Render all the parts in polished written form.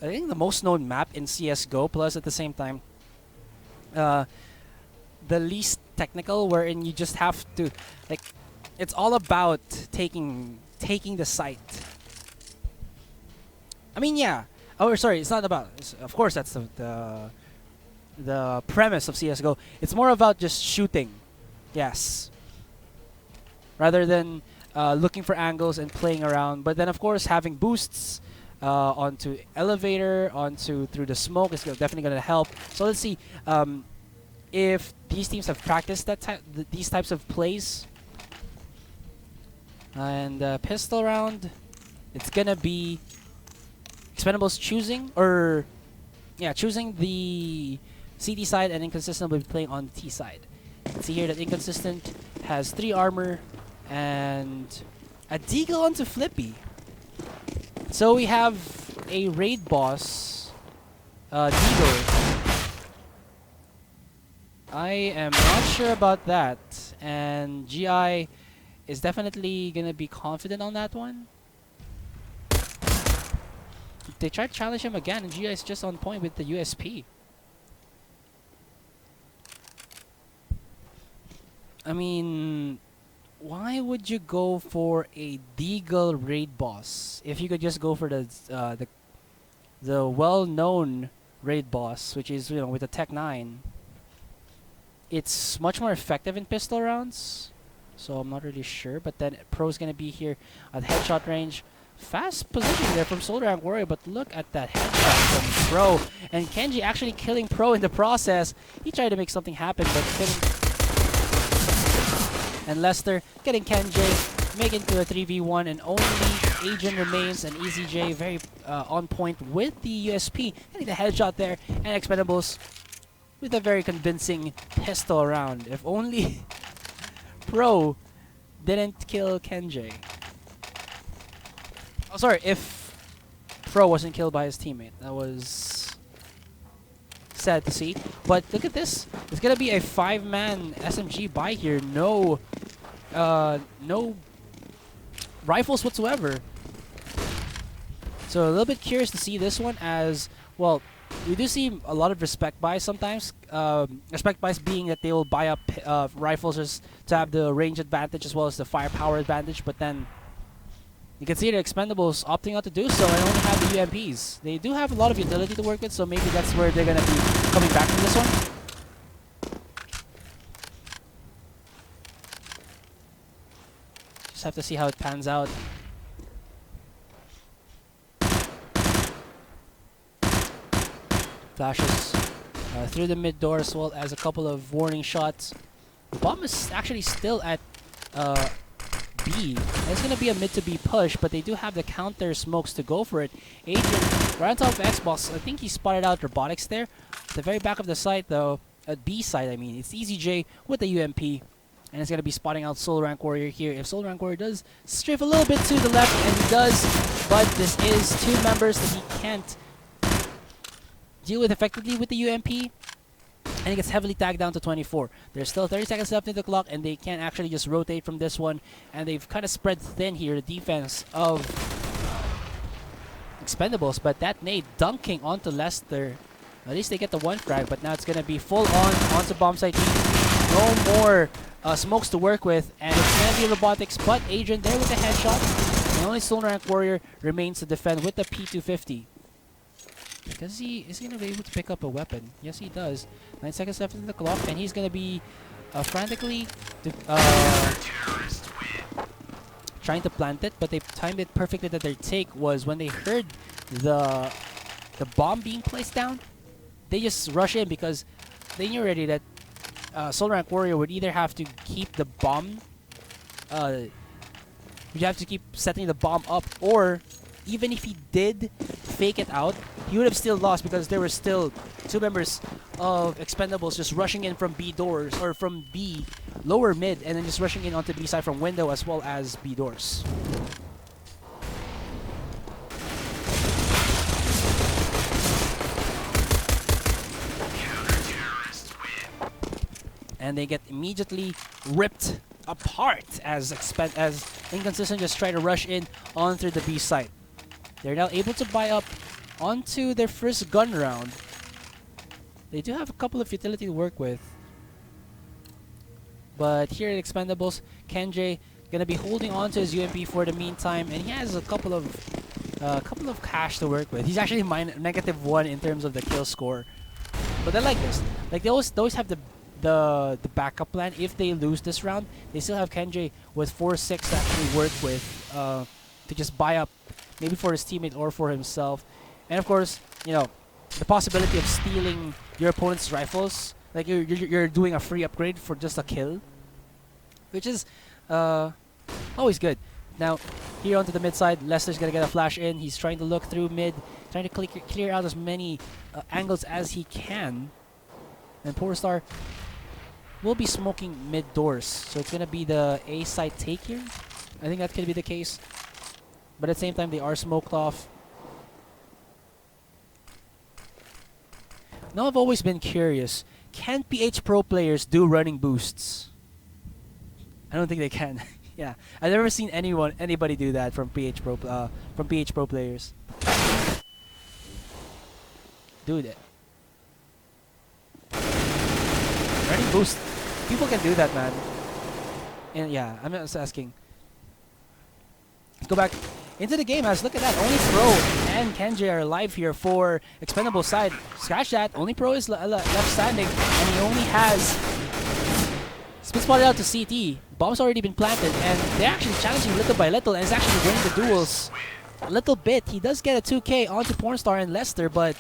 I think the most known map in CS:GO. Plus, at the same time, uh, the least technical, wherein you just have to, like, it's all about taking the site. I mean, yeah. Oh, sorry, it's not about. Of course, that's the premise of CS:GO. It's more about just shooting, yes, rather than looking for angles and playing around. But then, of course, having boosts onto elevator, onto through the smoke is definitely going to help. So let's see if these teams have practiced these types of plays. And pistol round, it's gonna be Expendables choosing the CT side, and Inconsistent will be playing on the T side. See here that Inconsistent has 3 armor and a deagle onto Flippy. So we have a raid boss, deagle. I am not sure about that, and GI is definitely gonna be confident on that one. They tried to challenge him again, and GI is just on point with the USP. I mean, why would you go for a Deagle raid boss if you could just go for the well-known raid boss, which is, you know, with the Tech 9? It's much more effective in pistol rounds, so I'm not really sure. But then Pro's gonna be here at headshot range. Fast position there from Soul Rank Warrior, but look at that headshot from Pro. And Kenji actually killing Pro in the process. He tried to make something happen, but couldn't. And Lester getting Kenji, making it to a 3v1, and only Agent remains, and EZJ very on point with the USP. Getting the headshot there, and Expendables with a very convincing pistol round. If only Pro didn't kill Kenji. Oh, sorry, if Pro wasn't killed by his teammate. That was sad to see. But look at this. It's gonna be a 5-man SMG buy here. No rifles whatsoever. So a little bit curious to see this one, as well. We do see a lot of respect buys sometimes. Respect buys being that they will buy up rifles just to have the range advantage as well as the firepower advantage. But then you can see the Expendables opting not to do so and only have the UMPs. They do have a lot of utility to work with, so maybe that's where they're going to be coming back from this one. Just have to see how it pans out. Flashes through the mid door, as well as a couple of warning shots. The bomb is actually still at B. It's going to be a mid to B push, but they do have the counter smokes to go for it. Agent right on top of Xbox. I think he spotted out robotics there. At the very back of the site, though, at B side, I mean, it's EZJ with the UMP. And it's going to be spotting out Soul Rank Warrior here. If Soul Rank Warrior does strafe a little bit to the left, and he does, but this is 2 members that he can't deal with effectively with the UMP, and it gets heavily tagged down to 24. There's still 30 seconds left in the clock, and they can't actually just rotate from this one, and they've kind of spread thin here, the defense of Expendables. But that nade dunking onto Lester. At least they get the 1 frag, but now it's going to be full on onto bomb site. No more smokes to work with, and it's going to be robotics, but Agent there with the headshot, and only Soul Rank Warrior remains to defend with the P250. Because is he going to be able to pick up a weapon? Yes, he does. 9 seconds left in the clock, and he's going to be frantically trying to plant it, but they timed it perfectly. That their take was when they heard the bomb being placed down, they just rush in because they knew already that Soul Rank Warrior would either have to keep the bomb, would have to keep setting the bomb up, or even if he did fake it out, he would have still lost because there were still 2 members of Expendables just rushing in from B doors, or from B lower mid, and then just rushing in onto B side from window as well as B doors. And they get immediately ripped apart as Inconsistent just try to rush in on through the B site. They're now able to buy up onto their first gun round. They do have a couple of utility to work with. But here at Expendables, Kenji gonna be holding on to his UMP for the meantime, and he has a couple of cash to work with. He's actually -1 in terms of the kill score. But I like this. Like they always have the backup plan. If they lose this round, they still have Kenji with 4-6 to actually work with to just buy up, maybe for his teammate or for himself. And of course, you know, the possibility of stealing your opponent's rifles. Like you're doing a free upgrade for just a kill, which is always good. Now, here onto the mid side, Lester's gonna get a flash in. He's trying to look through mid, trying to clear out as many angles as he can. And Pornstar will be smoking mid doors, so it's gonna be the A side take here. I think that could be the case, but at the same time they are smoked off. Now I've always been curious. Can PH Pro players do running boosts? I don't think they can. Yeah, I've never seen anybody do that from PH Pro players. Dude, running boost, people can do that, man. And yeah, I'm just asking. Let's go back into the game, as look at that. Only Pro and Kenji are alive here for Expendable side. Scratch that. Only Pro is left standing, and he only has spin spotted out to CT. Bomb's already been planted, and they're actually challenging little by little, and it's actually winning the duels a little bit. He does get a 2K onto Pornstar and Lester, but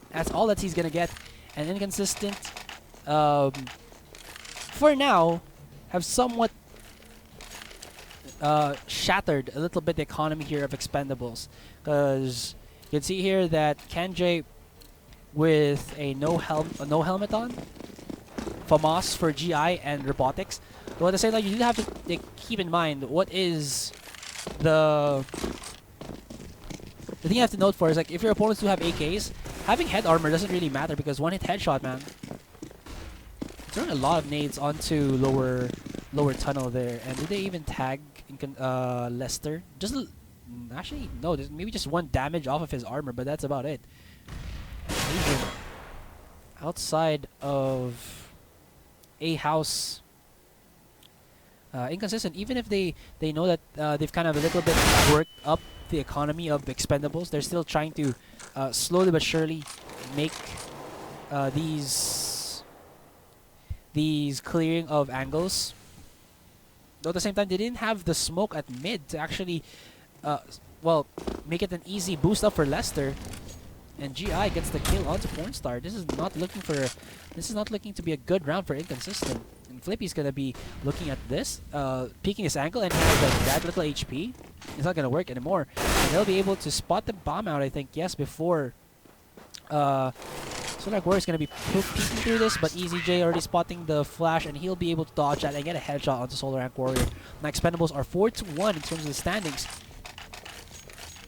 that's all that he's gonna get. And Inconsistent, for now, have somewhat shattered a little bit the economy here of Expendables, because you can see here that Kenji with a no helmet on, FAMAS for GI and robotics. But at the same time, you do have to keep in mind what is the thing you have to note for is, like, if your opponents do have AKs, having head armor doesn't really matter, because one hit headshot, man. Throwing a lot of nades onto lower tunnel there. And did they even tag Lester? Just actually no, there's maybe just 1 damage off of his armor, but that's about it. Even outside of a house, Inconsistent, even if they know that they've kind of a little bit worked up the economy of Expendables, they're still trying to slowly but surely make these clearing of angles. Though at the same time, they didn't have the smoke at mid to actually, well, make it an easy boost up for Lester. And GI gets the kill onto Pornstar. This is not looking to be a good round for Inconsistent. And Flippy's gonna be looking at this, peeking his angle, and he has like that little HP. It's not gonna work anymore. And they'll be able to spot the bomb out, I think, yes, before Solar Warrior is going to be peeking through this, but EasyJ already spotting the flash, and he'll be able to dodge that and get a headshot onto Solar Rank Warrior. Now Expendables are 4-1 in terms of the standings.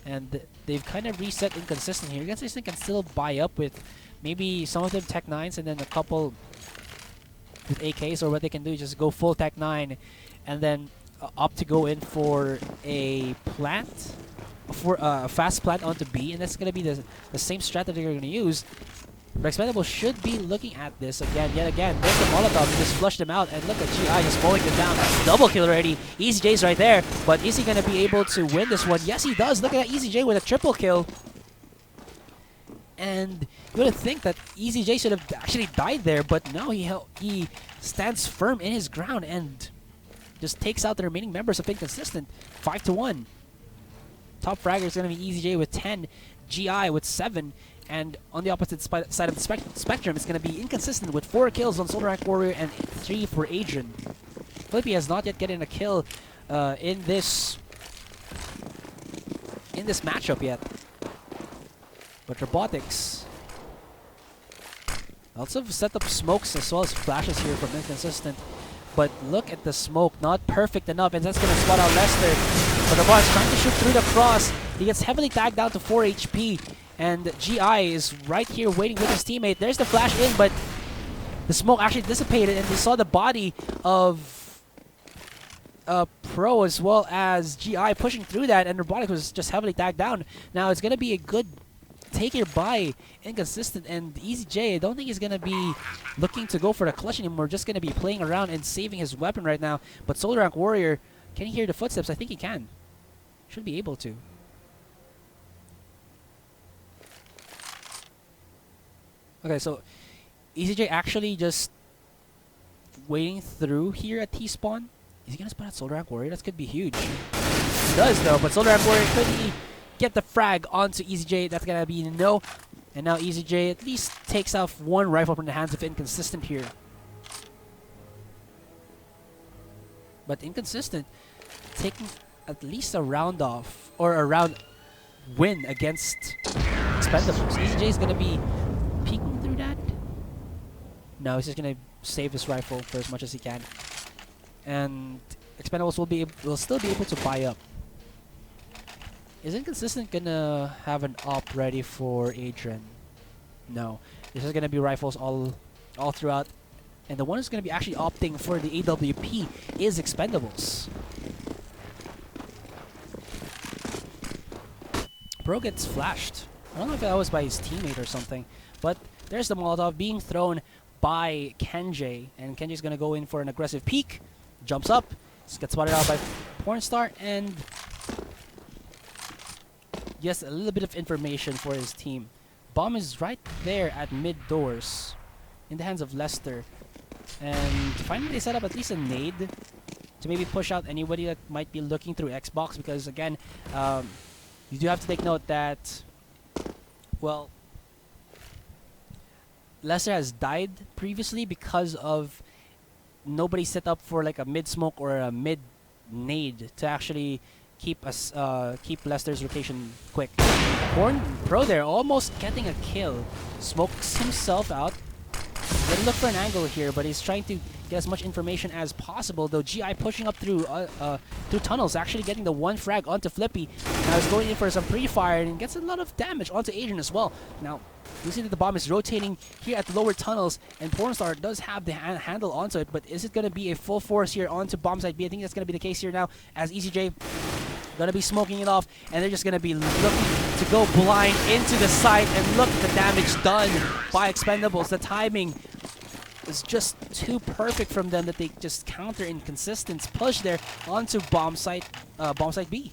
And they've kind of reset Inconsistent here. Inconsistent can still buy up with maybe some of them Tech 9s and then a couple with AKs, or what they can do is just go full Tech 9 and then opt to go in for a plant, for a fast plant onto B, and that's going to be the same strategy they're going to use. But Expendables should be looking at this again, yet again. There's the Molotov, he just flushed him out, and look at GI just mowing them down. Double kill already. EasyJ's right there, but is he going to be able to win this one? Yes, he does. Look at that, EasyJ with a triple kill. And you would think that EasyJ should have actually died there, but no, he stands firm in his ground and just takes out the remaining members of Inconsistent. 5-1. Top fragger is going to be EasyJ with 10, GI with 7, and on the opposite side of the spectrum, it's going to be Inconsistent with 4 kills on Solar Rank Warrior and 3 for Adrian. Flippy has not yet gotten a kill in this matchup yet. But Robotics, lots of setup smokes as well as flashes here from Inconsistent. But look at the smoke, not perfect enough, and that's going to spot out Lester. But Robotics trying to shoot through the cross. He gets heavily tagged down to 4 HP. And GI is right here waiting with his teammate. There's the flash in, but the smoke actually dissipated, and we saw the body of Pro as well as GI pushing through that, and Robotics was just heavily tagged down. Now it's going to be a good take here by Inconsistent, and EasyJ, I don't think he's going to be looking to go for the clutch anymore. Just going to be playing around and saving his weapon right now. But Solar Rank Warrior, can he hear the footsteps? I think he can. Should be able to. Okay, so EasyJ actually just waiting through here at T-spawn. Is he going to spot out Solar Rank Warrior? That could be huge. He does though, but Solar Rank Warrior, could he get the frag onto EasyJ? That's going to be no. And now EasyJ at least takes off one rifle from the hands of Inconsistent here. But Inconsistent taking at least a round off, or a round win against Expendables. EasyJ is going to be peeking through that. No, he's just going to save his rifle for as much as he can. And Expendables will still be able to buy up. Is Inconsistent gonna have an op ready for Adrian? No. This is gonna be rifles all throughout. And the one who's gonna be actually opting for the AWP is Expendables. Pro gets flashed. I don't know if that was by his teammate or something, but there's the Molotov being thrown by Kenjay, and Kenjay's gonna go in for an aggressive peek. Jumps up, gets spotted out by Pornstar, and yes, a little bit of information for his team. Bomb is right there at mid doors, in the hands of Lester, and finally they set up at least a nade to maybe push out anybody that might be looking through Xbox, because again, you do have to take note that, well, Lester has died previously because of nobody set up for like a mid smoke or a mid nade to actually keep us keep Lester's rotation quick. Pro there almost getting a kill. Smokes himself out. Gonna look for an angle here, but he's trying to get as much information as possible. Though GI pushing up through tunnels, actually getting the one frag onto Flippy. Now he's going in for some pre-fire and gets a lot of damage onto Adrian as well. Now you see that the bomb is rotating here at the lower tunnels, and Pornstar does have the handle onto it, but is it going to be a full force here onto bomb site B? I think that's going to be the case here now, as EasyJ going to be smoking it off, and they're just going to be looking to go blind into the site, and look at the damage done by Expendables. The timing is just too perfect from them that they just counter Inconsistent's push there onto bomb site B.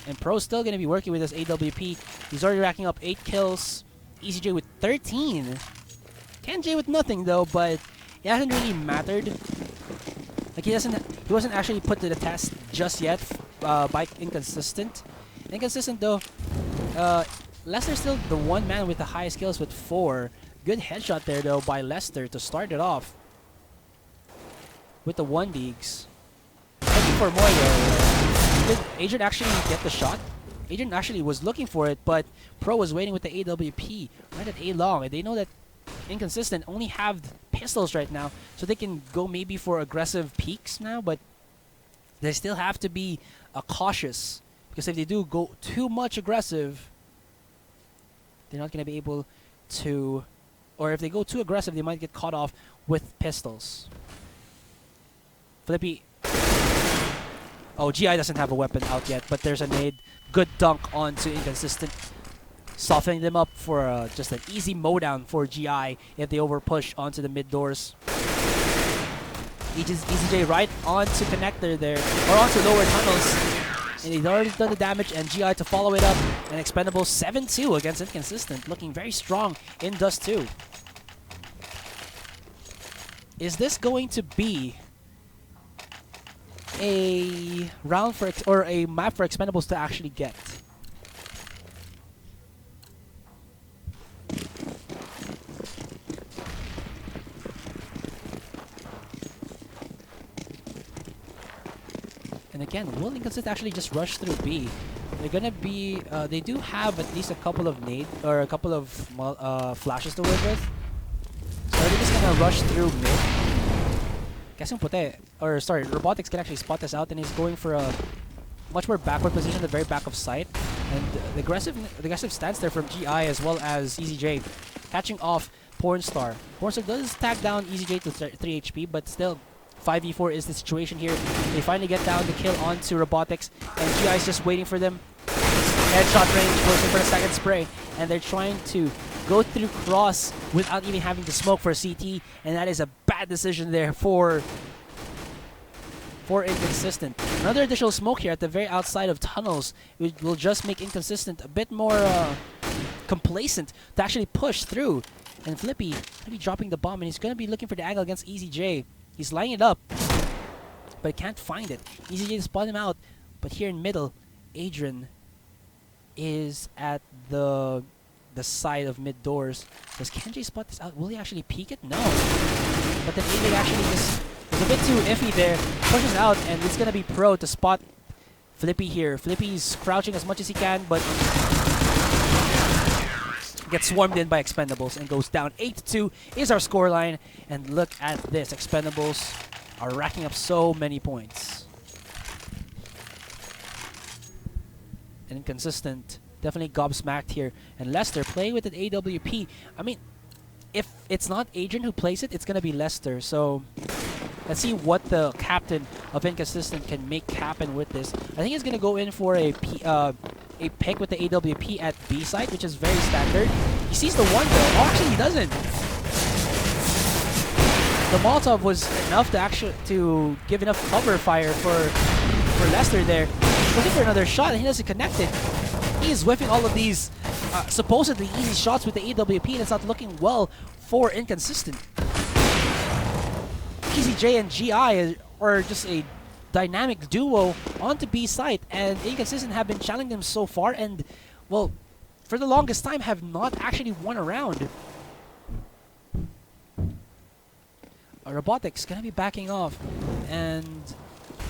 And Pro's still going to be working with his AWP. He's already racking up 8 kills. EasyJ with 13. Kenjay with nothing though, but it hasn't really mattered. Like he wasn't actually put to the test just yet by Inconsistent. Inconsistent though, Lester's still the one man with the highest kills with 4. Good headshot there though by Lester to start it off with the 1 digs. Looking for more though. Did Adrian actually get the shot? Adrian actually was looking for it, but Pro was waiting with the AWP right at A long, and they know that Inconsistent only have pistols right now, so they can go maybe for aggressive peeks now, but they still have to be cautious, because if they do go too much aggressive, they're not going to be able to, or if they go too aggressive, they might get caught off with pistols. Flippy. Oh, GI doesn't have a weapon out yet, but there's a nade. Good dunk onto Inconsistent, softening them up for just an easy mowdown for GI if they overpush onto the mid doors. EasyJ right onto connector there, or onto lower tunnels, and he's already done the damage, and GI to follow it up, and Expendables 7-2 against Inconsistent, looking very strong in Dust 2. Is this going to be a round for or a map for Expendables to actually get? And again, will Inconsistent actually just rush through B? They're gonna be they do have at least a couple of a couple of flashes to work with, so they're just gonna rush through mid. Robotics can actually spot this out, and he's going for a much more backward position at the very back of sight. And the aggressive stance there from GI as well as EasyJ, catching off Pornstar. Pornstar does tag down EasyJ to 3 HP, but still 5v4 is the situation here. They finally get down the kill onto Robotics, and GI is just waiting for them. Headshot range, looking for a second spray, and they're trying to go through cross without even having to smoke for CT, and that is a bad decision there for Inconsistent. Another additional smoke here at the very outside of tunnels, which will just make Inconsistent a bit more complacent to actually push through. And Flippy going to be dropping the bomb, and he's going to be looking for the angle against EZJ. He's lining it up, but can't find it. EZJ spot him out, but here in middle, Adrian is at the side of mid doors. Does Kenji spot this out? Will he actually peek it? No. But then Adrian actually just is a bit too iffy there. Pushes out, and it's going to be Pro to spot Flippy here. Flippy's crouching as much as he can, but gets swarmed in by Expendables and goes down. 8-2 is our scoreline. And look at this. Expendables are racking up so many points. And Inconsistent definitely gobsmacked here. And Lester playing with an AWP. I mean, if it's not Adrian who plays it, it's going to be Lester. So let's see what the captain of Inconsistent can make happen with this. I think he's going to go in for a pick with the AWP at B side, which is very standard. He sees the one though. Oh, actually he doesn't. The Molotov was enough to give enough cover fire for Lester there. Looking for another shot, and he doesn't connect it. He is whiffing all of these supposedly easy shots with the AWP, and it's not looking well for Inconsistent. EZJ and GI are just a dynamic duo onto B site, and Inconsistent have been challenging them so far, and well, for the longest time have not actually won a round. Robotics gonna be backing off, and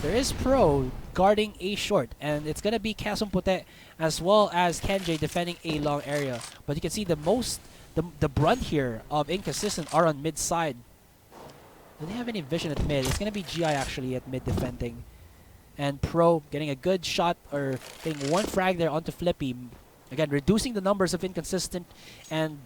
there is Pro guarding A short, and it's gonna be Kasum Pute as well as Kenji defending A long area. But you can see the brunt here of Inconsistent are on mid side. Do they have any vision at mid? It's gonna be GI actually at mid defending, and Pro getting a good shot, or getting one frag there onto Flippy. Again, reducing the numbers of Inconsistent, and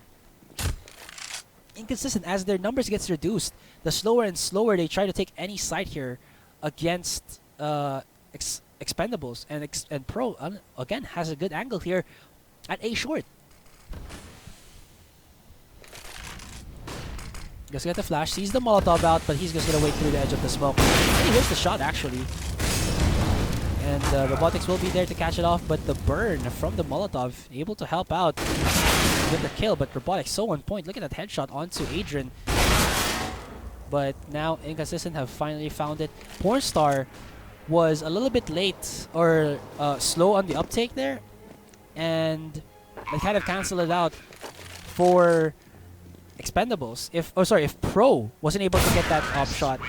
Inconsistent, as their numbers gets reduced, the slower and slower they try to take any site here against Expendables, and Pro again has a good angle here at A short. Just get the flash, sees the Molotov out, but he's just gonna wait through the edge of the smoke. And he hits the shot actually. And Robotics will be there to catch it off, but the burn from the Molotov able to help out with the kill. But Robotics so on point. Look at that headshot onto Adrian. But now Inconsistent have finally found it. Pornstar was a little bit late, or slow on the uptake there, and they kind of cancel it out for Expendables. If Pro wasn't able to get that up shot,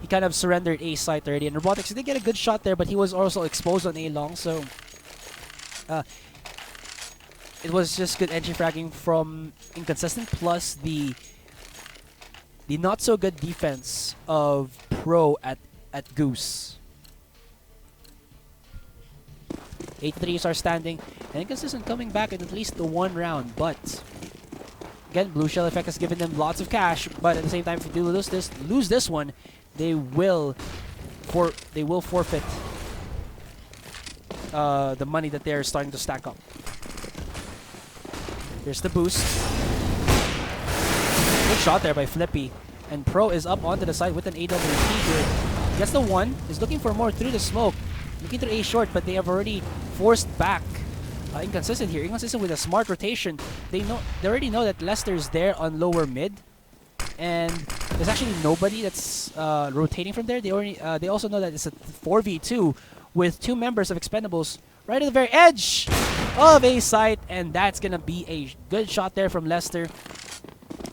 he kind of surrendered A site already. And Robotics did get a good shot there, but he was also exposed on A long, so it was just good entry fragging from Inconsistent, plus the not so good defense of Pro at Goose. 8-3s are standing, and Inconsistent coming back in at least the one round, but again, Blue Shell Effect has given them lots of cash, but at the same time, if they lose this one, they will forfeit the money that they're starting to stack up. Here's the boost. Good shot there by Flippy, and Pro is up onto the side with an AWP here. Gets the one. Is looking for more through the smoke. Looking through A short, but they have already forced back Inconsistent here. Inconsistent with a smart rotation. They already know that Lester's there on lower mid, and there's actually nobody that's rotating from there. They also know that it's a 4v2 with two members of Expendables right at the very edge of A site, and that's gonna be a good shot there from Lester.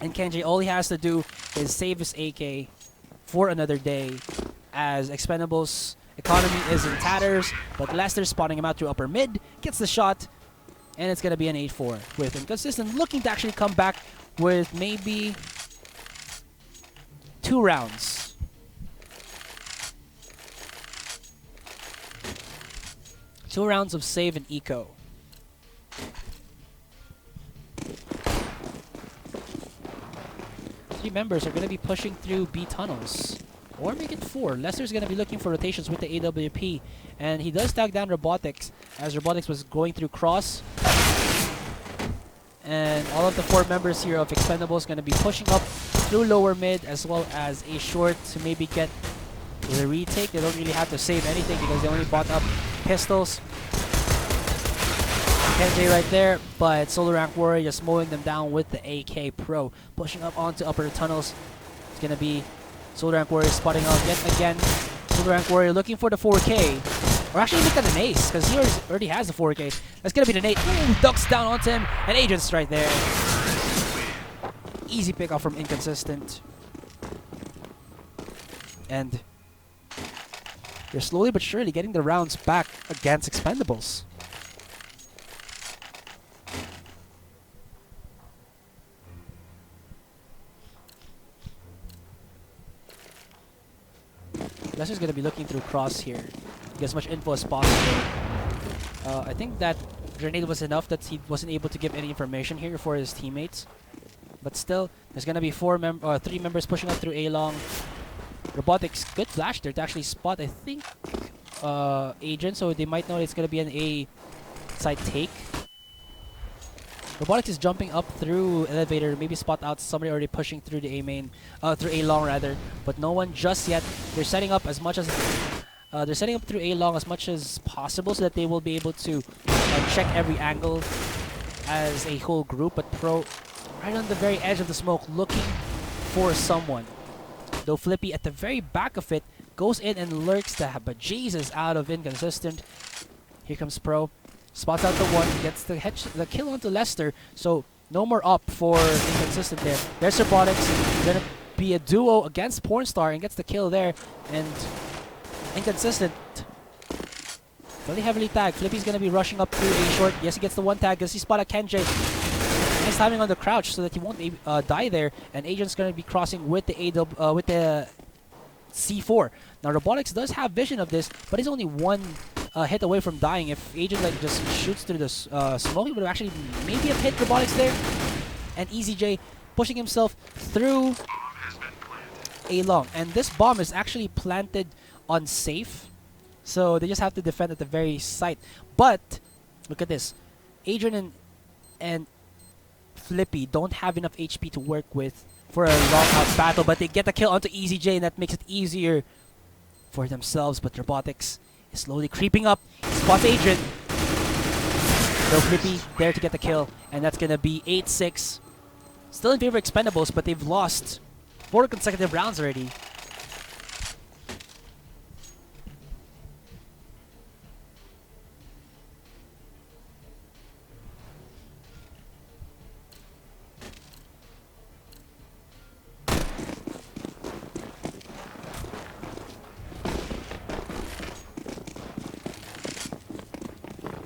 And Kenji, all he has to do is save his AK for another day, as Expendables economy is in tatters, but Lester spotting him out through upper mid, gets the shot, and it's going to be an 8-4 with Inconsistent looking to actually come back with maybe 2 rounds. Two rounds of save and eco. Three members are going to be pushing through B tunnels. or make it 4. Lester's going to be looking for rotations with the AWP, and he does tag down Robotics as Robotics was going through cross. And all of the 4 members here of Expendables going to be pushing up through lower mid as well as a short to maybe get the retake. They don't really have to save anything because they only bought up pistols. KJ right there, but Solo Rank Warrior just mowing them down with the AK Pro. Pushing up onto upper tunnels. It's going to be Solo Rank Warrior spotting out yet again. Solo Rank Warrior looking for the 4K. Or actually look at the Ace, because he already has the 4K. That's going to be the Nate. Ooh, ducks down onto him, and Agents right there. Easy pick off from Inconsistent. And they're slowly but surely getting the rounds back against Expendables. Lester's going to be looking through cross here. Get as much info as possible. I think that grenade was enough that he wasn't able to give any information here for his teammates. But still, there's going to be 3 members pushing up through A-long. Robotics, good flash there to actually spot, I think, Agent, so they might know it's going to be an A-side take. Robotics is jumping up through elevator, maybe spot out somebody already pushing through the A-main, through A-long rather, but no one just yet. They're setting up as much as they're setting up through A-long as much as possible so that they will be able to check every angle as a whole group. But Pro, right on the very edge of the smoke, looking for someone. Though Flippy at the very back of it goes in and lurks the bejesus out of Inconsistent. Here comes Pro. Spots out the one, gets the kill onto Lester, so no more up for Inconsistent there. There's Robotics, gonna be a duo against Pornstar and gets the kill there, and Inconsistent really heavily tagged. Flippy's gonna be rushing up through a short. Yes, he gets the 1 tag, does he spot at Kenji? Nice timing on the crouch so that he won't die there, and Agent's gonna be crossing with the C4. Now Robotics does have vision of this, but he's only 1 hit away from dying. If Agent like just shoots through the smoke, he would have actually maybe have hit Robotics there. And EasyJ pushing himself through A-long. And this bomb is actually planted on safe, so they just have to defend at the very site. But look at this, Adrian and Flippy don't have enough HP to work with for a long out battle, but they get the kill onto EasyJ, and that makes it easier for themselves. But Robotics is slowly creeping up. Spots Adrian. So Flippy there to get the kill, and that's gonna be 8-6. Still in favor of Expendables, but they've lost 4 consecutive rounds already.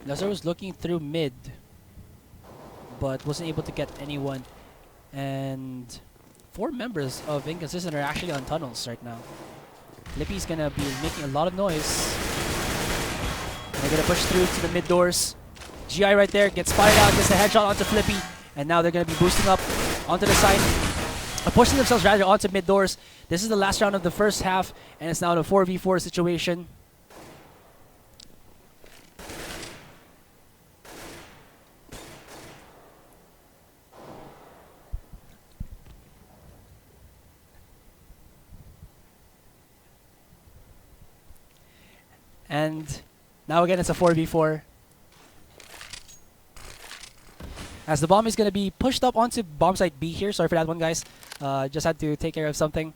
Lazar was looking through mid, but wasn't able to get anyone. And 4 members of Inconsistent are actually on tunnels right now. Flippy's gonna be making a lot of noise. And they're gonna push through to the mid doors. GI right there gets spotted out, gets the headshot onto Flippy, and now they're gonna be boosting up onto the side, pushing themselves rather onto mid doors. This is the last round of the first half, and it's now a 4v4 situation. And now again, it's a 4v4. As the bomb is going to be pushed up onto bomb site B here. Sorry for that one, guys. Just had to take care of something.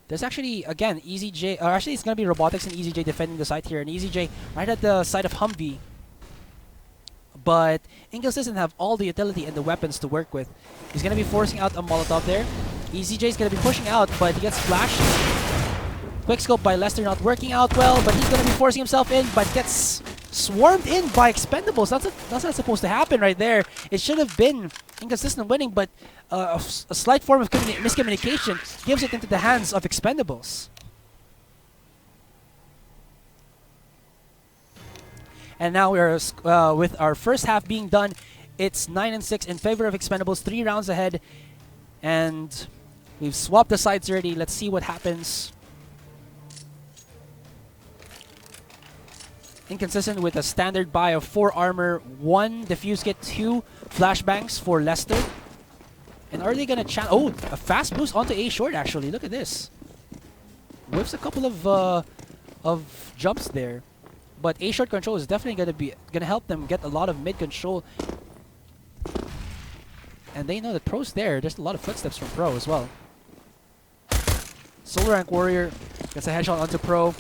There's actually, again, EasyJ, or actually it's going to be Robotics and EasyJ defending the site here. And EasyJ right at the side of Humvee. But Inconsistent have all the utility and the weapons to work with. He's going to be forcing out a Molotov there. EasyJ is going to be pushing out, but he gets flashed. Quickscope by Lester not working out well, but he's going to be forcing himself in, but gets swarmed in by Expendables. That's not supposed to happen right there. It should have been Inconsistent winning, but a slight form of miscommunication gives it into the hands of Expendables. And now we're with our first half being done. It's 9-6 in favor of Expendables, 3 rounds ahead, and we've swapped the sides already. Let's see what happens. Inconsistent with a standard buy of 4 armor, 1 defuse kit, 2 flashbangs for Lester. And are they gonna oh, a fast boost onto A short actually. Look at this. Whiffs a couple of jumps there. But A short control is definitely gonna help them get a lot of mid control. And they know that Pro's there. There's a lot of footsteps from Pro as well. Solar Rank Warrior gets a headshot onto Pro.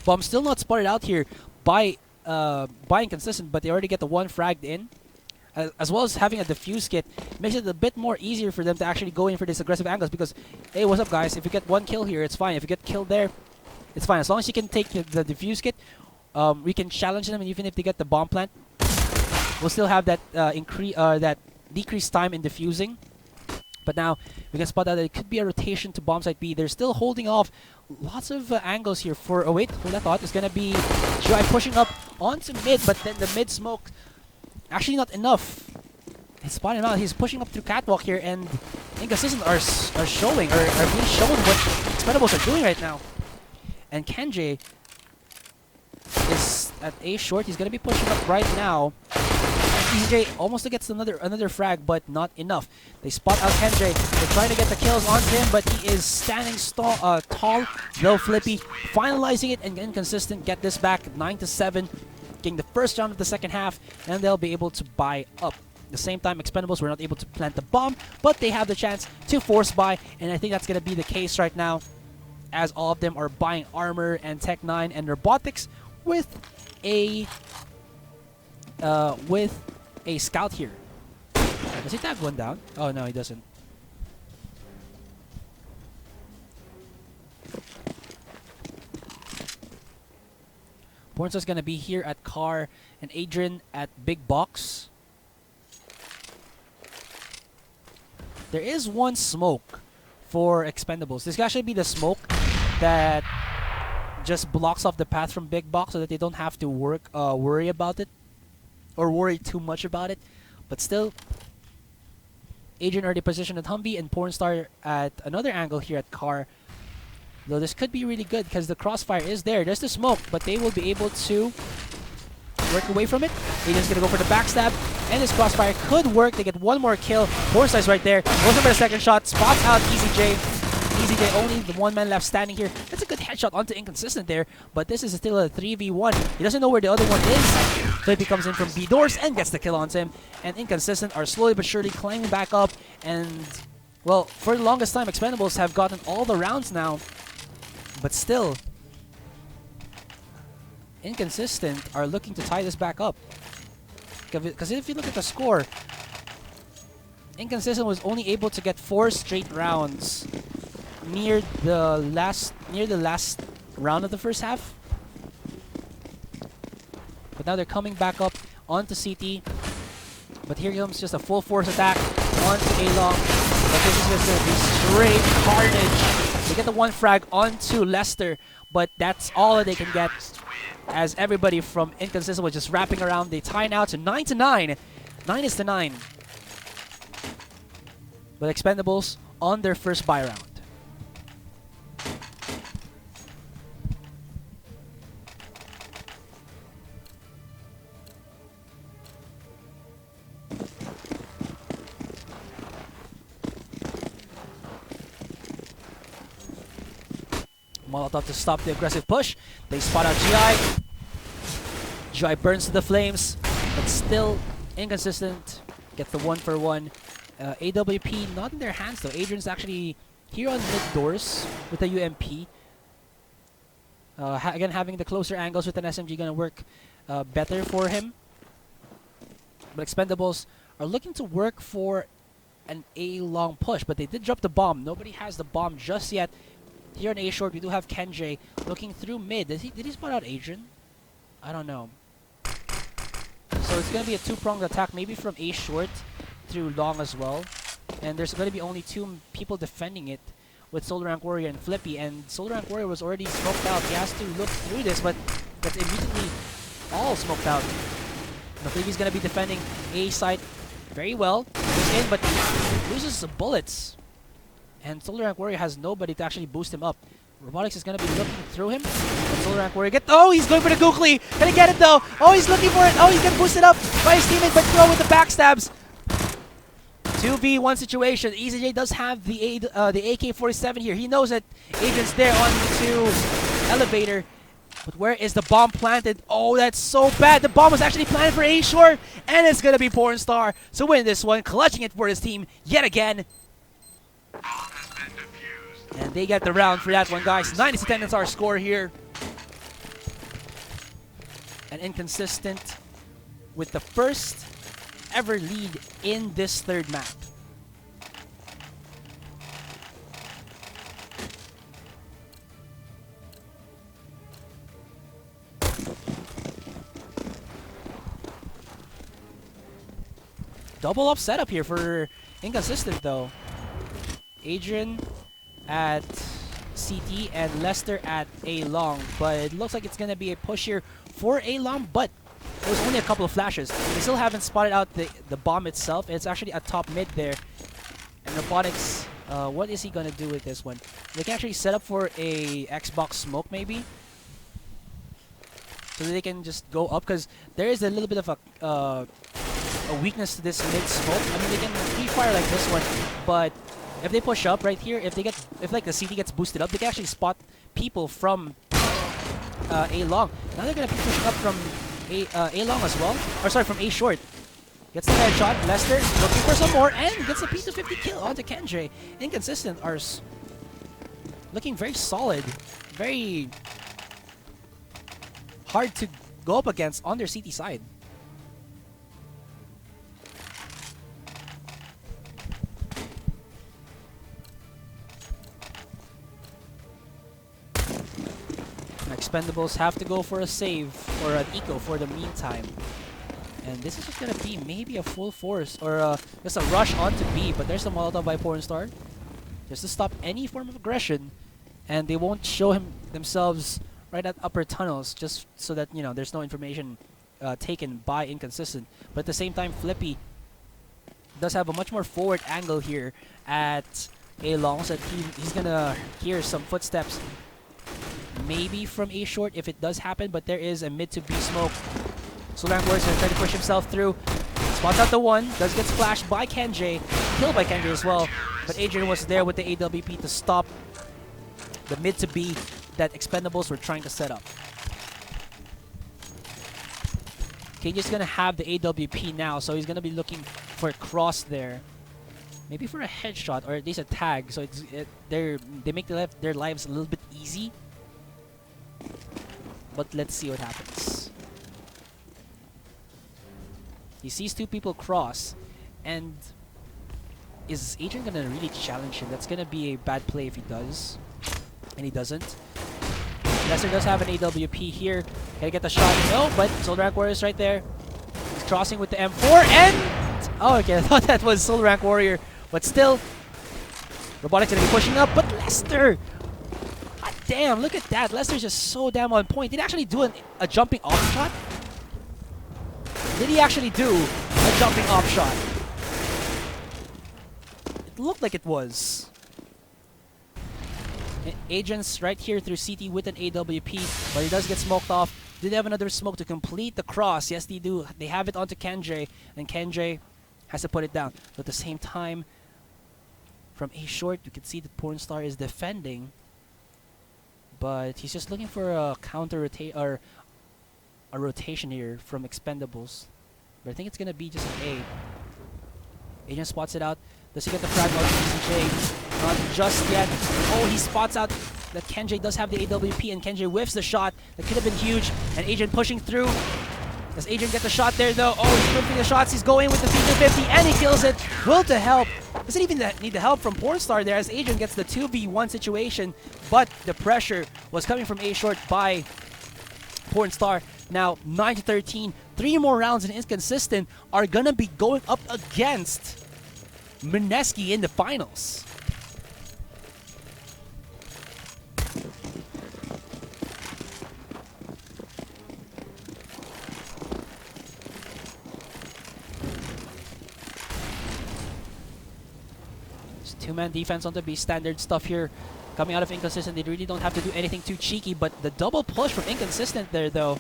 Bomb still not spotted out here by Inconsistent, but they already get the 1 fragged in. As well as having a defuse kit makes it a bit more easier for them to actually go in for these aggressive angles because, hey, what's up guys? If you get 1 kill here, it's fine. If you get killed there, it's fine. As long as you can take the defuse kit, we can challenge them, and even if they get the bomb plant, we'll still have that that decreased time in defusing. But now we can spot out that it could be a rotation to bomb site B. They're still holding off lots of angles here for. Oh wait, hold that thought. It's gonna be Joy pushing up onto mid, but then the mid smoke. Actually not enough. He's spotting him out. He's pushing up through catwalk here, and Inconsistent are showing, or are being shown what Expendables are doing right now. And Kenji is at A short. He's gonna be pushing up right now. Kenji almost gets another frag, but not enough. They spot out Kenji. They're trying to get the kills onto him, but he is standing tall. Low flippy, finalizing it, and Inconsistent get this back 9-7. Getting the first round of the second half, and they'll be able to buy up. At the same time, Expendables were not able to plant the bomb, but they have the chance to force buy, and I think that's going to be the case right now, as all of them are buying armor and Tech 9 and robotics with a scout here. Does he tag one down? Oh no, he doesn't. Pornsto's gonna be here at Car, and Adrian at Big Box. There is 1 smoke for Expendables. This could actually be the smoke that just blocks off the path from Big Box so that they don't have to worry about it or worry too much about it. But still, Adrian already positioned at Humvee and Pornstar at another angle here at Car. Though this could be really good because the crossfire is there. There's the smoke, but they will be able to work away from it. Adrian's going to go for the backstab, and this crossfire could work. They get 1 more kill. Pornstar's right there. Goes for the second shot. Spots out EasyJ. EasyJ only the 1 man left standing here. That's a good headshot onto Inconsistent there, but this is still a 3v1. He doesn't know where the other one is. So he comes in from B doors and gets the kill onto him. And Inconsistent are slowly but surely climbing back up. And, well, for the longest time, Expendables have gotten all the rounds now. But still, Inconsistent are looking to tie this back up. Because if you look at the score, Inconsistent was only able to get 4 straight rounds near the last round of the first half. But now they're coming back up onto CT. But here comes just a full force attack onto A-Long. But this is just going to be straight carnage. They get the 1 frag onto Lester, but that's all that they can get, as everybody from Inconsistent was just wrapping around. They tie now to 9-9. 9-9. But Expendables on their first buy round. Molotov to stop the aggressive push. They spot out GI. GI burns to the flames, but still Inconsistent. Gets the 1-for-1. AWP not in their hands though. Adrian's actually here on mid doors with a UMP. Again, having the closer angles with an SMG gonna work better for him. But Expendables are looking to work for an A-long push, but they did drop the bomb. Nobody has the bomb just yet. Here on A short, we do have Kenji looking through mid. Did he spot out Adrian? I don't know. So it's gonna be a 2-pronged attack, maybe from A short through long as well. And there's gonna be only 2 people defending it with Solar Rank Warrior and Flippy. And Solar Rank Warrior was already smoked out. He has to look through this, but that's immediately all smoked out. The Flippy's gonna be defending A side very well. Goes in, but he loses the bullets. And Solar Rank Warrior has nobody to actually boost him up. Robotics is going to be looking through him. Soul Rank Warrior oh, he's going for the googly. Gonna get it though. Oh, he's looking for it. Oh, he's gonna boost it up by his teammate, but throw with the backstabs. 2v1 situation. EZJ does have the AK-47 here. He knows that Agent's there on the elevator. But where is the bomb planted? Oh, that's so bad. The bomb was actually planted for A-Short, and it's gonna be Pornstar to win this one, clutching it for his team yet again. And they get the round for that one, guys. 90 attendance our score here. And Inconsistent with the first ever lead in this third map. Double up setup here for Inconsistent though. Adrian at CT and Lester at A long, but it looks like it's gonna be a push here for A long, but there's only a couple of flashes. They still haven't spotted out the bomb itself. It's actually at top mid there. And Robotics, what is he gonna do with this one? They can actually set up for a Xbox smoke maybe, so that they can just go up, because there is a little bit of a weakness to this mid smoke. I mean, they can pre-fire like this one, but if they push up right here, if like the CT gets boosted up, they can actually spot people from A long. Now they're gonna be pushing up from A long as well, or sorry, from A short. Gets the headshot. Lester looking for some more and gets a P250 kill onto Kenjay. Inconsistent are looking very solid, very hard to go up against on their CT side. Expendables have to go for a save or an eco for the meantime. And this is just going to be maybe a full force or just a rush onto B, but there's a Molotov by Pornstar just to stop any form of aggression, and they won't show themselves right at upper tunnels just so that, you know, there's no information taken by Inconsistent. But at the same time, Flippy does have a much more forward angle here at A long, so that he's going to hear some footsteps maybe from A short if it does happen, but there is a mid to B smoke. So Rank Warrior's gonna try to push himself through. Spots out the one, does get splashed by Kenjay, killed by Kenjay as well. But Adrian was there with the AWP to stop the mid to B that Expendables were trying to set up. Kenjay's gonna have the AWP now, so he's gonna be looking for a cross there. Maybe for a headshot or at least a tag, so they make their lives a little bit easy. But let's see what happens. He sees two people cross, and is Adrian gonna really challenge him? That's gonna be a bad play if he does, and he doesn't. Lester does have an AWP here. Gotta get the shot. No, but Soul Rank Warrior's right there. He's crossing with the M4, and oh, okay, I thought that was Soul Rank Warrior, but still, Robotics gonna be pushing up, but Lester. Damn, look at that. Lester's just so damn on point. Did he actually do a jumping off shot? Did he actually do a jumping off shot? It looked like it was. Agents right here through CT with an AWP, but he does get smoked off. Did they have another smoke to complete the cross? Yes, they do. They have it onto Kenjay, and Kenjay has to put it down. But at the same time, from A short, you can see that Pornstar is defending, but he's just looking for a counter or a rotation here from Expendables. But I think it's gonna be just an A. Agent spots it out. Does he get the frag out of EZJ? Not just yet. Oh, he spots out that Kenjay does have the AWP, and Kenjay whiffs the shot. That could have been huge. And Agent pushing through. Does Agent get the shot there though? Oh, he's whiffing the shots. He's going with the P250 and he kills it. Will to help. Doesn't even need the help from Pornstar there as Agent gets the 2v1 situation, but the pressure was coming from A short by Pornstar. Now 9-13, 3 more rounds and Inconsistent are gonna be going up against Mineski in the finals. Two-man defense on the B, standard stuff here coming out of Inconsistent. They really don't have to do anything too cheeky, but the double push from Inconsistent there, though,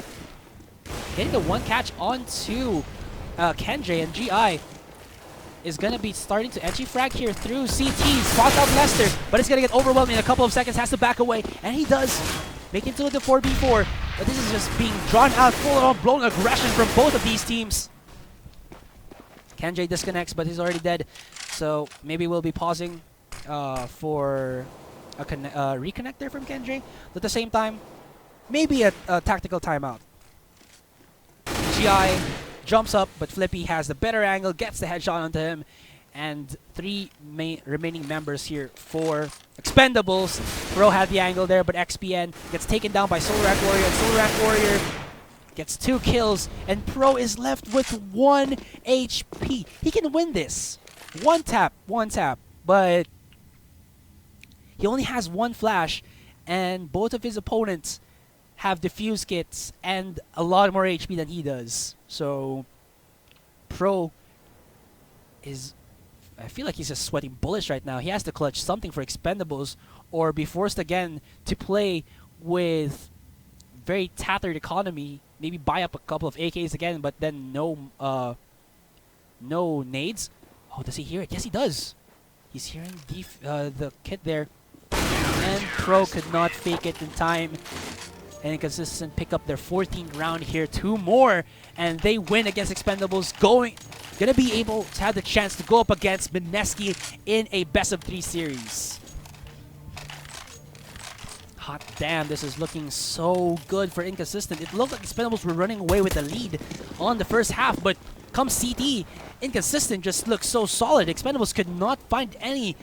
getting the one catch onto Kenjay, and GI is going to be starting to edgy frag here through CT. Spots out Lester, but it's going to get overwhelmed in a couple of seconds. Has to back away, and he does make it to the 4v4. But this is just being drawn out, full-on blown aggression from both of these teams. Kenjay disconnects, but he's already dead. So maybe we'll be pausing for a reconnect there from Kenjay. But at the same time, maybe a tactical timeout. GI jumps up, but Flippy has the better angle, gets the headshot onto him, and 3 remaining members here for Expendables. Pro had the angle there, but XPN gets taken down by Solorak Warrior, and Solorak Warrior gets 2 kills, and Pro is left with 1 HP. He can win this. One tap, but he only has 1 flash, and both of his opponents have defuse kits and a lot more HP than he does. So Pro is, I feel like he's just sweating bullets right now. He has to clutch something for Expendables or be forced again to play with very tattered economy. Maybe buy up a couple of AKs again, but then no nades. Oh, does he hear it? Yes, he does. He's hearing the kit there. And Pro could not fake it in time. And Inconsistent pick up their 14th round here. 2 more, and they win against Expendables. Gonna be able to have the chance to go up against Mineski in a best-of-3 series. Hot damn, this is looking so good for Inconsistent. It looked like Expendables were running away with the lead on the first half, but come CT, Inconsistent just looks so solid. Expendables could not find any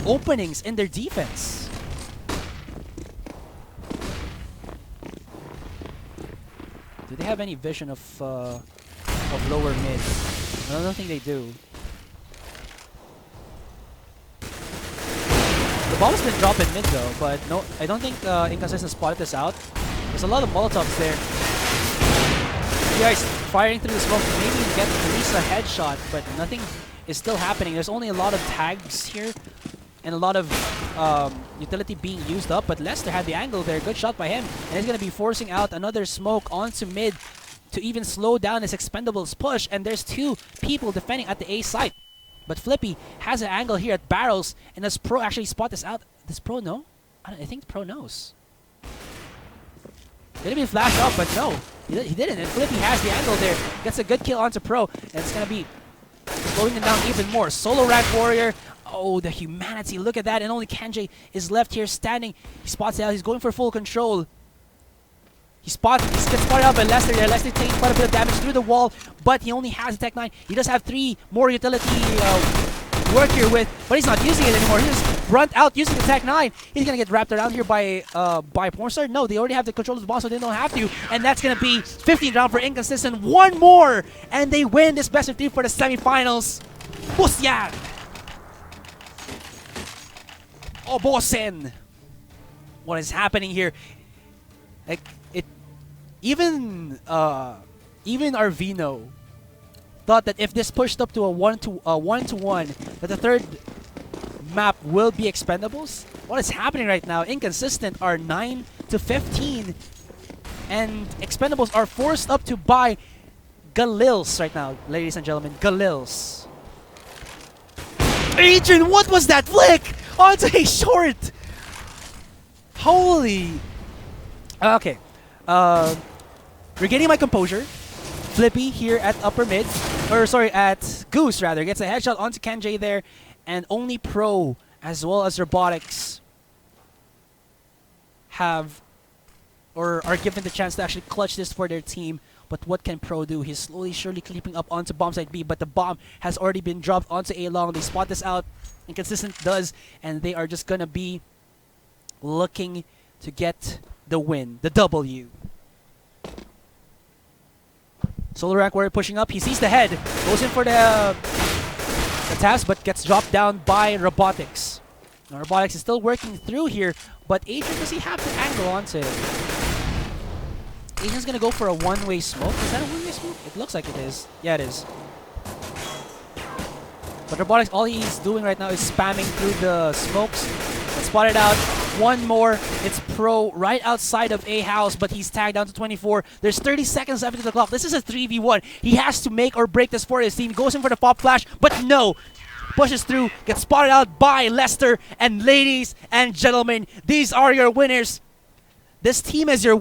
openings in their defense. Do they have any vision of lower mid? I don't think they do. The bomb's been dropped in mid though, but no, I don't think Inconsistent spotted this out. There's a lot of Molotovs there. GI's firing through the smoke to maybe get at least a headshot, but nothing is still happening. There's only a lot of tags here and a lot of utility being used up, but Lester had the angle there. Good shot by him, and he's going to be forcing out another smoke onto mid to even slow down his Expendables push, and there's 2 people defending at the A site. But Flippy has an angle here at Barrels, and does Pro actually spot this out? Does Pro know? I think Pro knows. Gonna be flashed up, but no, he didn't, and Flippy has the angle there. Gets a good kill onto Pro, and it's gonna be slowing them down even more. Solo Rack Warrior. Oh, the humanity. Look at that. And only Kenjay is left here standing. He spots it out. He's going for full control. He gets spotted out by Lester there. Lester taking quite a bit of damage through the wall, but he only has a Tech 9. He does have 3 more utility work here with, but he's not using it anymore. He just runs out using the Tech 9. He's going to get wrapped around here by Pornstar. No, they already have the control of the boss, so they don't have to. And that's going to be 15th round for Inconsistent. 1 more, and they win this best of 3 for the semifinals. Pusyan! Oh, Bosen! What is happening here? Like, even Arvino thought that if this pushed up to a 1-to-1, that the 3rd map will be Expendables. What is happening right now? Inconsistent are 9-to-15, and Expendables are forced up to buy Galils right now, ladies and gentlemen. Galils. Adrian, what was that flick? Onto a short. Holy. Okay. Regaining my composure. Flippy here at upper mid, or sorry, at Goose rather, gets a headshot onto Kenjay there, and only Pro as well as Robotics have or are given the chance to actually clutch this for their team. But what can Pro do? He's slowly, surely creeping up onto bomb site B, but the bomb has already been dropped onto A long. They spot this out. Inconsistent does, and they are just gonna be looking to get the win, the W. Solar Rack Warrior pushing up. He sees the head, goes in for the task, but gets dropped down by Robotics. Now Robotics is still working through here, but Adrian, does he have the angle onto it? Adrian's gonna go for a one-way smoke. Is that a one-way smoke? It looks like it is. Yeah, it is. But Robotics, all he's doing right now is spamming through the smokes Spotted out. One more. It's Pro right outside of A house, but he's tagged down to 24. There's 30 seconds left to the clock. This is a 3v1. He has to make or break this for his team. Goes in for the pop flash, but no. Pushes through, gets spotted out by Lester. And ladies and gentlemen, these are your winners. This team is your